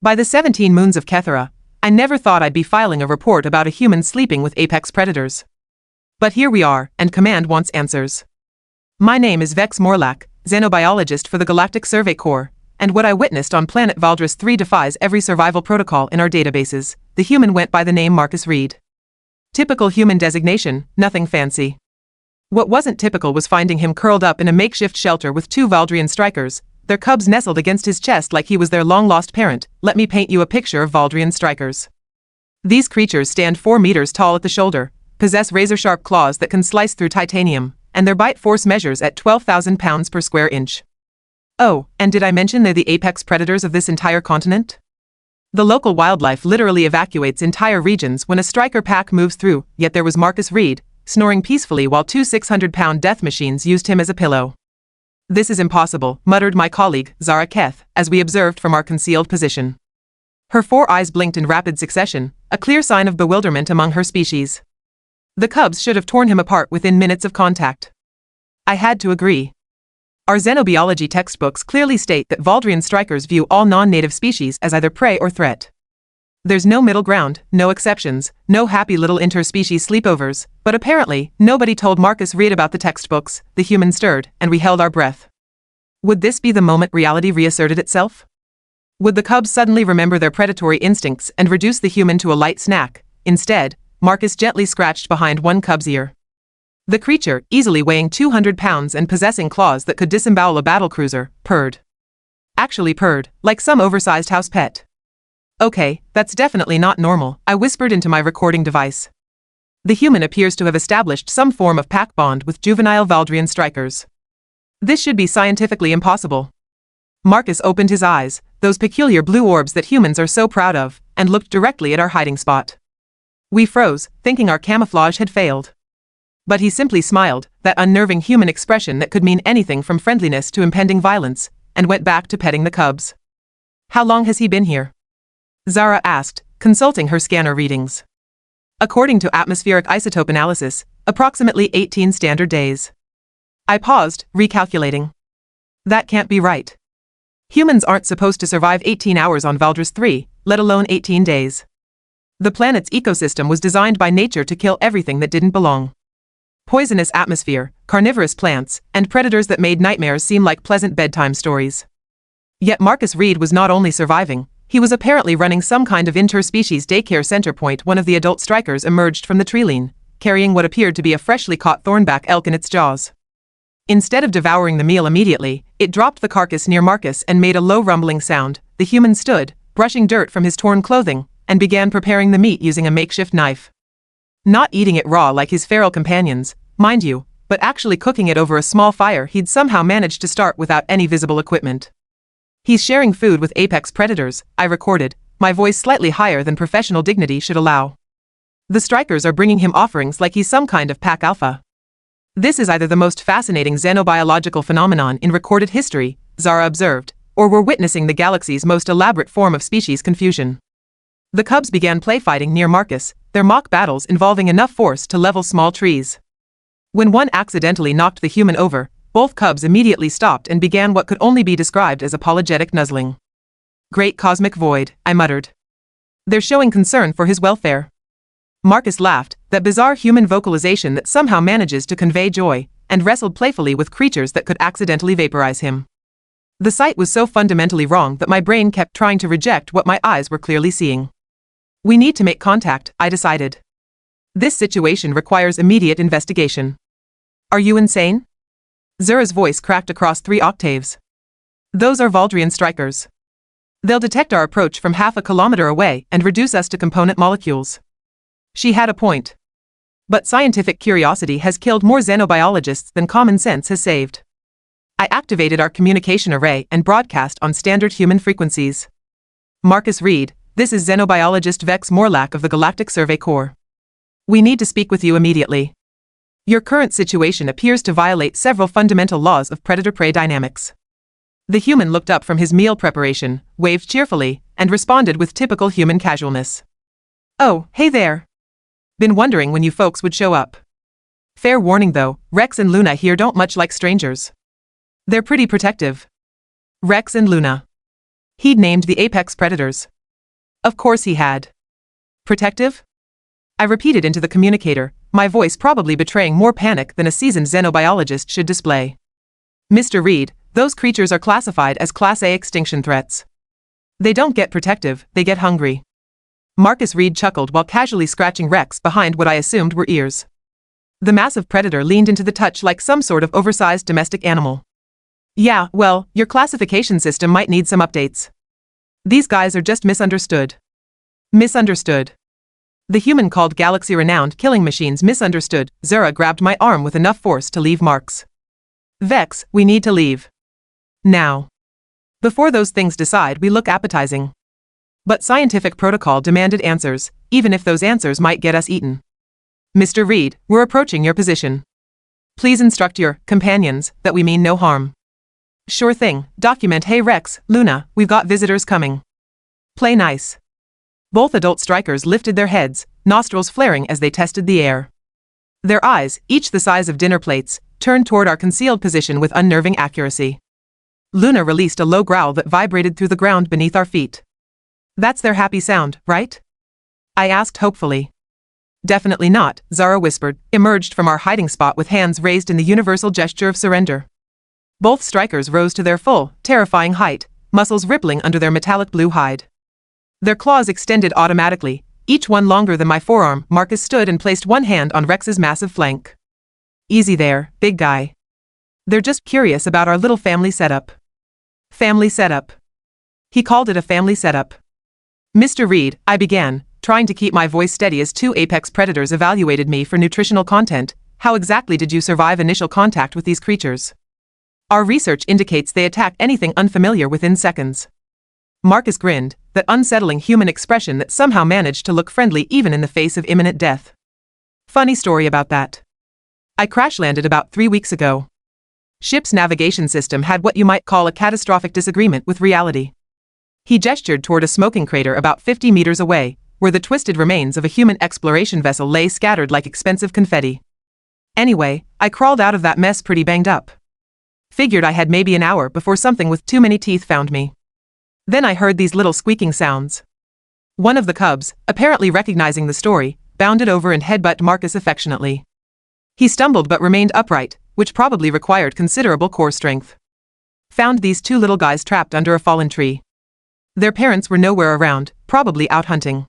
By the 17 moons of Kethera, I never thought I'd be filing a report about a human sleeping with apex predators. But here we are, and Command wants answers. My name is Vex Morlack, xenobiologist for the Galactic Survey Corps, and what I witnessed on planet Valdris 3 defies every survival protocol in our databases. The human went by the name Marcus Reed. Typical human designation, nothing fancy. What wasn't typical was finding him curled up in a makeshift shelter with 2 Valdrian strikers, their cubs nestled against his chest like he was their long-lost parent. Let me paint you a picture of Valdrian strikers. These creatures stand 4 meters tall at the shoulder, possess razor-sharp claws that can slice through titanium, and their bite force measures at 12,000 pounds per square inch. Oh, and did I mention they're the apex predators of this entire continent? The local wildlife literally evacuates entire regions when a striker pack moves through, yet there was Marcus Reed, snoring peacefully while 2 600-pound death machines used him as a pillow. This is impossible, muttered my colleague, Zara Keth, as we observed from our concealed position. Her 4 eyes blinked in rapid succession, a clear sign of bewilderment among her species. The cubs should have torn him apart within minutes of contact. I had to agree. Our xenobiology textbooks clearly state that Valdrian strikers view all non-native species as either prey or threat. There's no middle ground, no exceptions, no happy little interspecies sleepovers, but apparently, nobody told Marcus Reed about the textbooks. The human stirred, and we held our breath. Would this be the moment reality reasserted itself? Would the cubs suddenly remember their predatory instincts and reduce the human to a light snack? Instead, Marcus gently scratched behind one cub's ear. The creature, easily weighing 200 pounds and possessing claws that could disembowel a battlecruiser, purred. Actually purred, like some oversized house pet. Okay, that's definitely not normal, I whispered into my recording device. The human appears to have established some form of pack bond with juvenile Valdrian strikers. This should be scientifically impossible. Marcus opened his eyes, those peculiar blue orbs that humans are so proud of, and looked directly at our hiding spot. We froze, thinking our camouflage had failed. But he simply smiled, that unnerving human expression that could mean anything from friendliness to impending violence, and went back to petting the cubs. How long has he been here? Zara asked, consulting her scanner readings. According to atmospheric isotope analysis, approximately 18 standard days. I paused, recalculating. That can't be right. Humans aren't supposed to survive 18 hours on Valdris 3, let alone 18 days. The planet's ecosystem was designed by nature to kill everything that didn't belong. Poisonous atmosphere, carnivorous plants, and predators that made nightmares seem like pleasant bedtime stories. Yet Marcus Reed was not only surviving, he was apparently running some kind of interspecies daycare center. One of the adult strikers emerged from the treeline, carrying what appeared to be a freshly caught thornback elk in its jaws. Instead of devouring the meal immediately, it dropped the carcass near Marcus and made a low rumbling sound. The human stood, brushing dirt from his torn clothing, and began preparing the meat using a makeshift knife. Not eating it raw like his feral companions, mind you, but actually cooking it over a small fire he'd somehow managed to start without any visible equipment. He's sharing food with apex predators, I recorded, my voice slightly higher than professional dignity should allow. The strikers are bringing him offerings like he's some kind of pack alpha. This is either the most fascinating xenobiological phenomenon in recorded history, Zara observed, or we're witnessing the galaxy's most elaborate form of species confusion. The cubs began play-fighting near Marcus, their mock battles involving enough force to level small trees. When one accidentally knocked the human over, both cubs immediately stopped and began what could only be described as apologetic nuzzling. Great cosmic void, I muttered. They're showing concern for his welfare. Marcus laughed, that bizarre human vocalization that somehow manages to convey joy, and wrestled playfully with creatures that could accidentally vaporize him. The sight was so fundamentally wrong that my brain kept trying to reject what my eyes were clearly seeing. We need to make contact, I decided. This situation requires immediate investigation. Are you insane? Zura's voice cracked across 3 octaves. Those are Valdrian strikers. They'll detect our approach from half a kilometer away and reduce us to component molecules. She had a point. But scientific curiosity has killed more xenobiologists than common sense has saved. I activated our communication array and broadcast on standard human frequencies. Marcus Reed, this is xenobiologist Vex Morlack of the Galactic Survey Corps. We need to speak with you immediately. Your current situation appears to violate several fundamental laws of predator-prey dynamics. The human looked up from his meal preparation, waved cheerfully, and responded with typical human casualness. Oh, hey there. Been wondering when you folks would show up. Fair warning though, Rex and Luna here don't much like strangers. They're pretty protective. Rex and Luna. He'd named the apex predators, Of course he had. Protective? I repeated into the communicator, my voice probably betraying more panic than a seasoned xenobiologist should display. Mr. Reed, those creatures are classified as Class A extinction threats. They don't get protective, they get hungry. Marcus Reed chuckled while casually scratching Rex behind what I assumed were ears. The massive predator leaned into the touch like some sort of oversized domestic animal. Yeah, well, your classification system might need some updates. These guys are just misunderstood. Misunderstood. The human called galaxy-renowned killing machines misunderstood. Zura grabbed my arm with enough force to leave marks. Vex, we need to leave. Now. Before those things decide we look appetizing. But scientific protocol demanded answers, even if those answers might get us eaten. Mr. Reed, we're approaching your position. Please instruct your companions that we mean no harm. Sure thing, document. Hey Rex, Luna, we've got visitors coming. Play nice. Both adult strikers lifted their heads, nostrils flaring as they tested the air. Their eyes, each the size of dinner plates, turned toward our concealed position with unnerving accuracy. Luna released a low growl that vibrated through the ground beneath our feet. That's their happy sound, right? I asked hopefully. Definitely not, Zara whispered, emerged from our hiding spot with hands raised in the universal gesture of surrender. Both strikers rose to their full, terrifying height, muscles rippling under their metallic blue hide. Their claws extended automatically, each one longer than my forearm. Marcus stood and placed one hand on Rex's massive flank. Easy there, big guy. They're just curious about our little family setup. Family setup. He called it a family setup. Mr. Reed, I began, trying to keep my voice steady as two apex predators evaluated me for nutritional content. How exactly did you survive initial contact with these creatures? Our research indicates they attack anything unfamiliar within seconds. Marcus grinned, that unsettling human expression that somehow managed to look friendly even in the face of imminent death. Funny story about that. I crash-landed about 3 weeks ago. Ship's navigation system had what you might call a catastrophic disagreement with reality. He gestured toward a smoking crater about 50 meters away, where the twisted remains of a human exploration vessel lay scattered like expensive confetti. Anyway, I crawled out of that mess pretty banged up. Figured I had maybe an hour before something with too many teeth found me. Then I heard these little squeaking sounds. One of the cubs, apparently recognizing the story, bounded over and headbutted Marcus affectionately. He stumbled but remained upright, which probably required considerable core strength. Found these two little guys trapped under a fallen tree. Their parents were nowhere around, probably out hunting.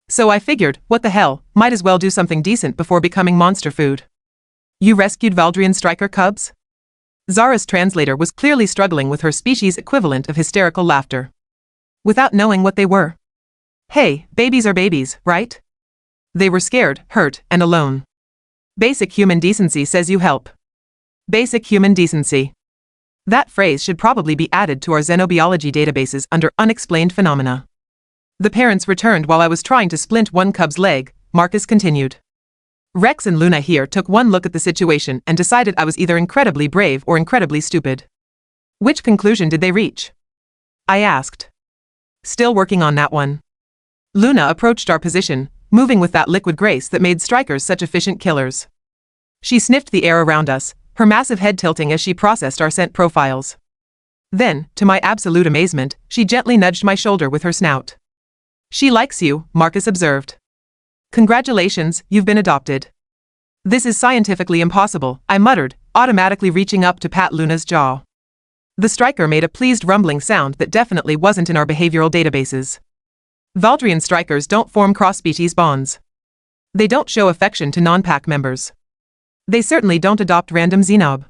So I figured, what the hell, might as well do something decent before becoming monster food. You rescued Valdrian striker cubs? Zara's translator was clearly struggling with her species equivalent of hysterical laughter. Without knowing what they were. Hey, babies are babies, right? They were scared, hurt, and alone. Basic human decency says you help. Basic human decency. That phrase should probably be added to our xenobiology databases under unexplained phenomena. The parents returned while I was trying to splint one cub's leg. Marcus continued. Rex and Luna here took one look at the situation and decided I was either incredibly brave or incredibly stupid. Which conclusion did they reach? I asked. Still working on that one. Luna approached our position, moving with that liquid grace that made strikers such efficient killers. She sniffed the air around us, her massive head tilting as she processed our scent profiles. Then, to my absolute amazement, she gently nudged my shoulder with her snout. She likes you, Marcus observed. Congratulations, you've been adopted. This is scientifically impossible, I muttered, automatically reaching up to pat Luna's jaw. The striker made a pleased rumbling sound that definitely wasn't in our behavioral databases. Valdrian strikers don't form cross-species bonds. They don't show affection to non-pack members. They certainly don't adopt random xenob.